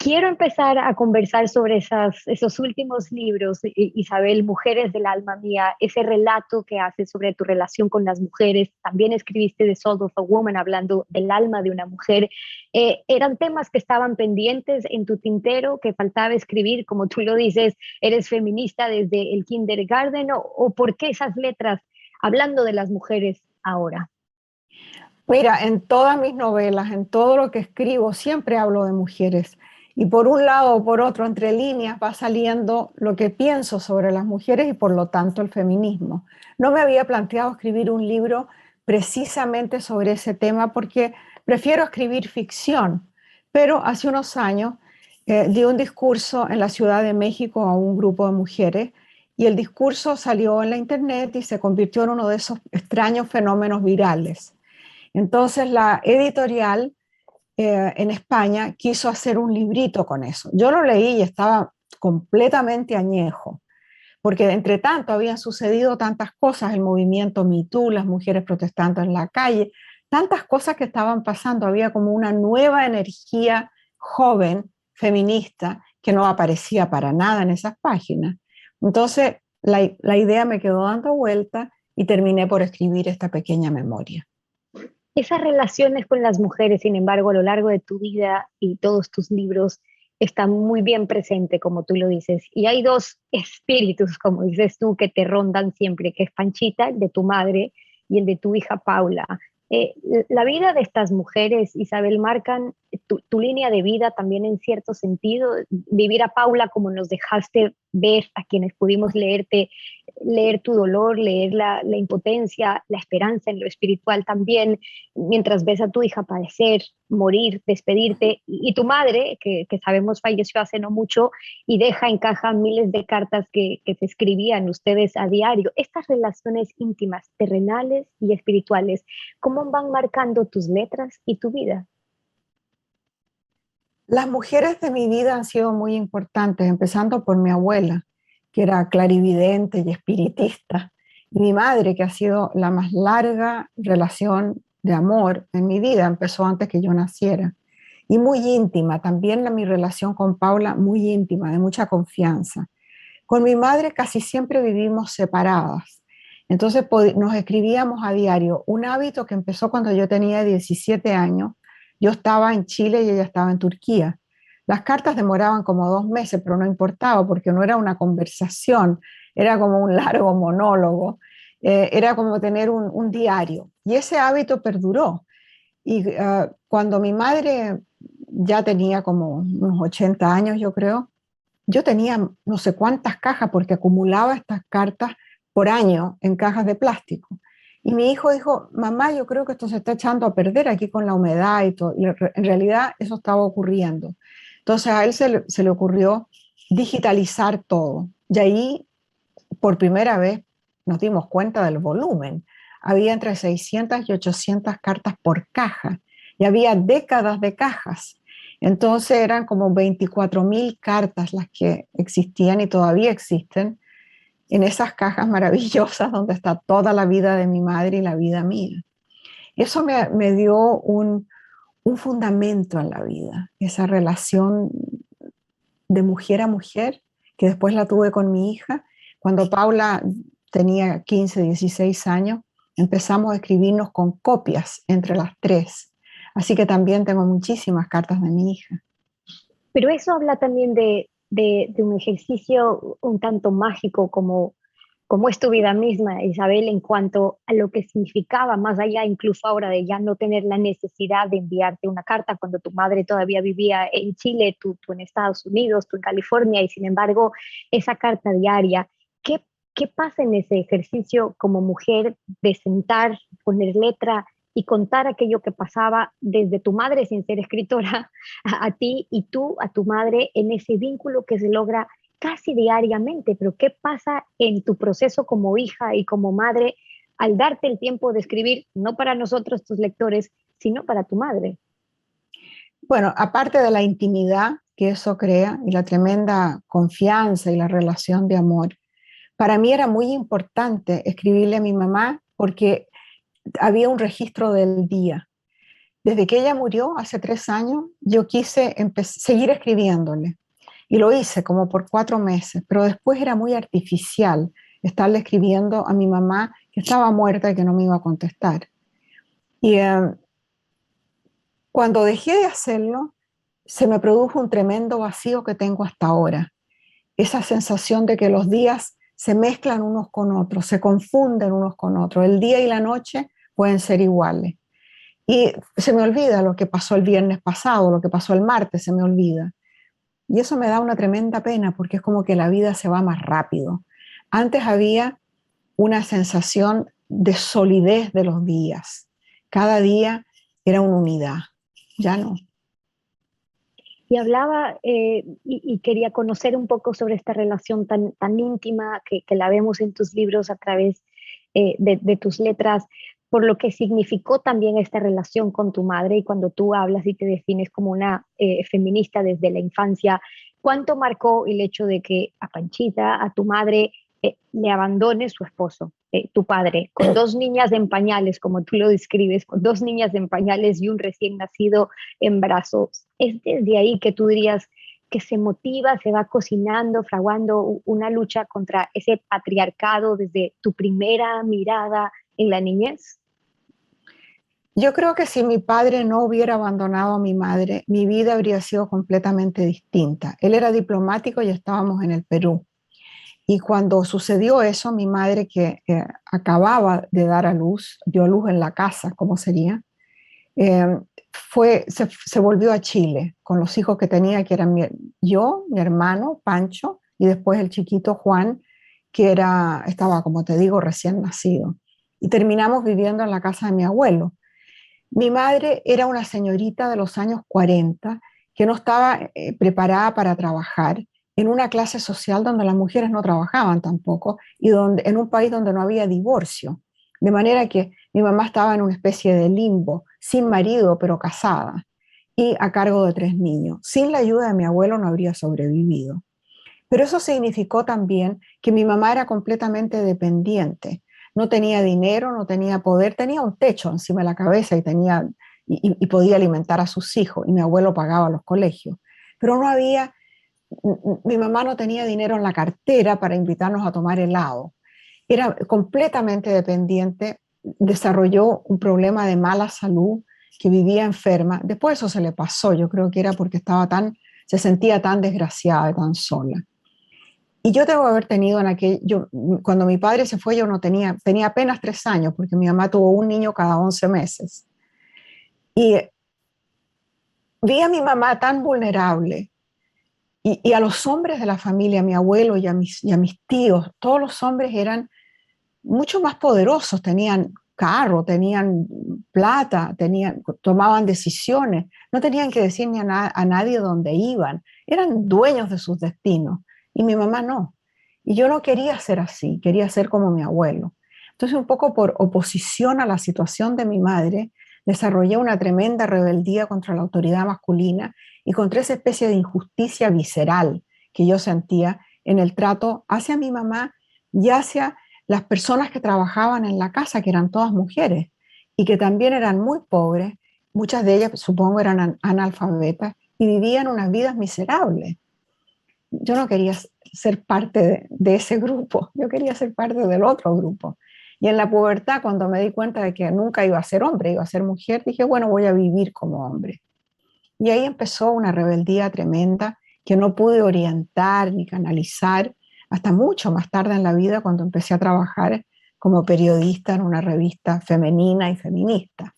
Quiero empezar a conversar sobre esos últimos libros, Isabel, Mujeres del alma mía, ese relato que haces sobre tu relación con las mujeres. También escribiste The Soul of a Woman, hablando del alma de una mujer. ¿Eran temas que estaban pendientes en tu tintero, que faltaba escribir? Como tú lo dices, eres feminista desde el kindergarten, o por qué esas letras hablando de las mujeres ahora? Mira, en todas mis novelas, en todo lo que escribo, siempre hablo de mujeres. Y por un lado o por otro, entre líneas, va saliendo lo que pienso sobre las mujeres y por lo tanto el feminismo. No me había planteado escribir un libro precisamente sobre ese tema porque prefiero escribir ficción. Pero hace unos años di un discurso en la Ciudad de México a un grupo de mujeres y el discurso salió en la internet y se convirtió en uno de esos extraños fenómenos virales. Entonces la editorial en España quiso hacer un librito con eso. Yo lo leí y estaba completamente añejo, porque entre tanto habían sucedido tantas cosas, el movimiento Me Too, las mujeres protestando en la calle, tantas cosas que estaban pasando, había como una nueva energía joven, feminista, que no aparecía para nada en esas páginas. Entonces la idea me quedó dando vuelta y terminé por escribir esta pequeña memoria. Esas relaciones con las mujeres, sin embargo, a lo largo de tu vida y todos tus libros están muy bien presentes, como tú lo dices. Y hay dos espíritus, como dices tú, que te rondan siempre, que es Panchita, el de tu madre, y el de tu hija Paula. Eh, la vida de estas mujeres, Isabel, marcan tu línea de vida también en cierto sentido. Vivir a Paula como nos dejaste ver a quienes pudimos leer tu dolor, leer la impotencia, la esperanza en lo espiritual también, mientras ves a tu hija padecer, morir, despedirte, y tu madre, que sabemos falleció hace no mucho, y deja en caja miles de cartas que se escribían ustedes a diario. Estas relaciones íntimas, terrenales y espirituales, ¿cómo van marcando tus letras y tu vida? Las mujeres de mi vida han sido muy importantes, empezando por mi abuela, que era clarividente y espiritista, y mi madre, que ha sido la más larga relación de amor en mi vida, empezó antes que yo naciera, y muy íntima, también mi relación con Paula, muy íntima, de mucha confianza. Con mi madre casi siempre vivimos separadas, entonces nos escribíamos a diario, un hábito que empezó cuando yo tenía 17 años. Yo estaba en Chile y ella estaba en Turquía. Las cartas demoraban como 2 meses, pero no importaba porque no era una conversación, era como un largo monólogo, era como tener un diario. Y ese hábito perduró. Y cuando mi madre ya tenía como unos 80 años, yo creo, yo tenía no sé cuántas cajas porque acumulaba estas cartas por año en cajas de plástico. Y mi hijo dijo, mamá, yo creo que esto se está echando a perder aquí con la humedad y todo. Y en realidad eso estaba ocurriendo. Entonces a él se le ocurrió digitalizar todo. Y ahí por primera vez nos dimos cuenta del volumen. Había entre 600 y 800 cartas por caja y había décadas de cajas. Entonces eran como 24.000 cartas las que existían y todavía existen en esas cajas maravillosas donde está toda la vida de mi madre y la vida mía. Eso me dio un fundamento en la vida, esa relación de mujer a mujer, que después la tuve con mi hija. Cuando Paula tenía 15, 16 años, empezamos a escribirnos con copias entre las tres. Así que también tengo muchísimas cartas de mi hija. Pero eso habla también de un ejercicio un tanto mágico como es tu vida misma, Isabel, en cuanto a lo que significaba, más allá incluso ahora de ya no tener la necesidad de enviarte una carta cuando tu madre todavía vivía en Chile, tú en Estados Unidos, tú en California, y sin embargo, esa carta diaria, ¿qué, qué pasa en ese ejercicio como mujer de sentar, poner letra y contar aquello que pasaba desde tu madre sin ser escritora a ti y tú a tu madre en ese vínculo que se logra casi diariamente? Pero ¿qué pasa en tu proceso como hija y como madre al darte el tiempo de escribir, no para nosotros, tus lectores, sino para tu madre? Bueno, aparte de la intimidad que eso crea y la tremenda confianza y la relación de amor, para mí era muy importante escribirle a mi mamá porque había un registro del día. desde que ella murió hace 3 años, yo quise seguir escribiéndole. Y lo hice como por 4 meses, pero después era muy artificial estarle escribiendo a mi mamá que estaba muerta y que no me iba a contestar. Y cuando dejé de hacerlo, se me produjo un tremendo vacío que tengo hasta ahora. Esa sensación de que los días se mezclan unos con otros, se confunden unos con otros. El día y la noche pueden ser iguales. Y se me olvida lo que pasó el viernes pasado, lo que pasó el martes, se me olvida. Y eso me da una tremenda pena porque es como que la vida se va más rápido. Antes había una sensación de solidez de los días. Cada día era una unidad. Ya no. Y hablaba y quería conocer un poco sobre esta relación tan íntima que la vemos en tus libros a través de tus letras, por lo que significó también esta relación con tu madre y cuando tú hablas y te defines como una feminista desde la infancia, ¿cuánto marcó el hecho de que a Panchita, a tu madre, le abandone su esposo, tu padre, con dos niñas en pañales, como tú lo describes, con dos niñas en pañales y un recién nacido en brazos? Es desde ahí que tú dirías que se motiva, se va cocinando, fraguando una lucha contra ese patriarcado desde tu primera mirada en la niñez. Yo creo que si mi padre no hubiera abandonado a mi madre, mi vida habría sido completamente distinta. Él era diplomático y estábamos en el Perú. Y cuando sucedió eso, mi madre, que acababa de dar a luz, dio a luz en la casa, ¿cómo sería? Eh, se volvió a Chile con los hijos que tenía, que eran yo, mi hermano, Pancho, y después el chiquito Juan, que estaba, como te digo, recién nacido. Y terminamos viviendo en la casa de mi abuelo. Mi madre era una señorita de los años 40 que no estaba preparada para trabajar en una clase social donde las mujeres no trabajaban tampoco y en un país donde no había divorcio. De manera que mi mamá estaba en una especie de limbo, sin marido, pero casada, y a cargo de 3 niños. Sin la ayuda de mi abuelo no habría sobrevivido. Pero eso significó también que mi mamá era completamente dependiente. No tenía dinero, no tenía poder, tenía un techo encima de la cabeza y podía alimentar a sus hijos y mi abuelo pagaba los colegios. Pero no había, mi mamá no tenía dinero en la cartera para invitarnos a tomar helado. Era completamente dependiente, desarrolló un problema de mala salud, que vivía enferma. Después eso se le pasó, yo creo que era porque se sentía tan desgraciada, tan sola. Y yo debo haber tenido cuando mi padre se fue, yo no tenía apenas 3 años, porque mi mamá tuvo un niño cada 11 meses. Y vi a mi mamá tan vulnerable y a los hombres de la familia, a mi abuelo y a mis tíos, todos los hombres eran mucho más poderosos, tenían carro, tenían plata, tomaban decisiones, no tenían que decir ni a nadie dónde iban, eran dueños de sus destinos y mi mamá no. Y yo no quería ser así, quería ser como mi abuelo. Entonces, un poco por oposición a la situación de mi madre, desarrollé una tremenda rebeldía contra la autoridad masculina y contra esa especie de injusticia visceral que yo sentía en el trato hacia mi mamá y hacia las personas que trabajaban en la casa, que eran todas mujeres y que también eran muy pobres, muchas de ellas supongo eran analfabetas y vivían unas vidas miserables. Yo no quería ser parte de ese grupo, yo quería ser parte del otro grupo. Y en la pubertad, cuando me di cuenta de que nunca iba a ser hombre, iba a ser mujer, dije, bueno, voy a vivir como hombre. Y ahí empezó una rebeldía tremenda que no pude orientar ni canalizar hasta mucho más tarde en la vida, cuando empecé a trabajar como periodista en una revista femenina y feminista.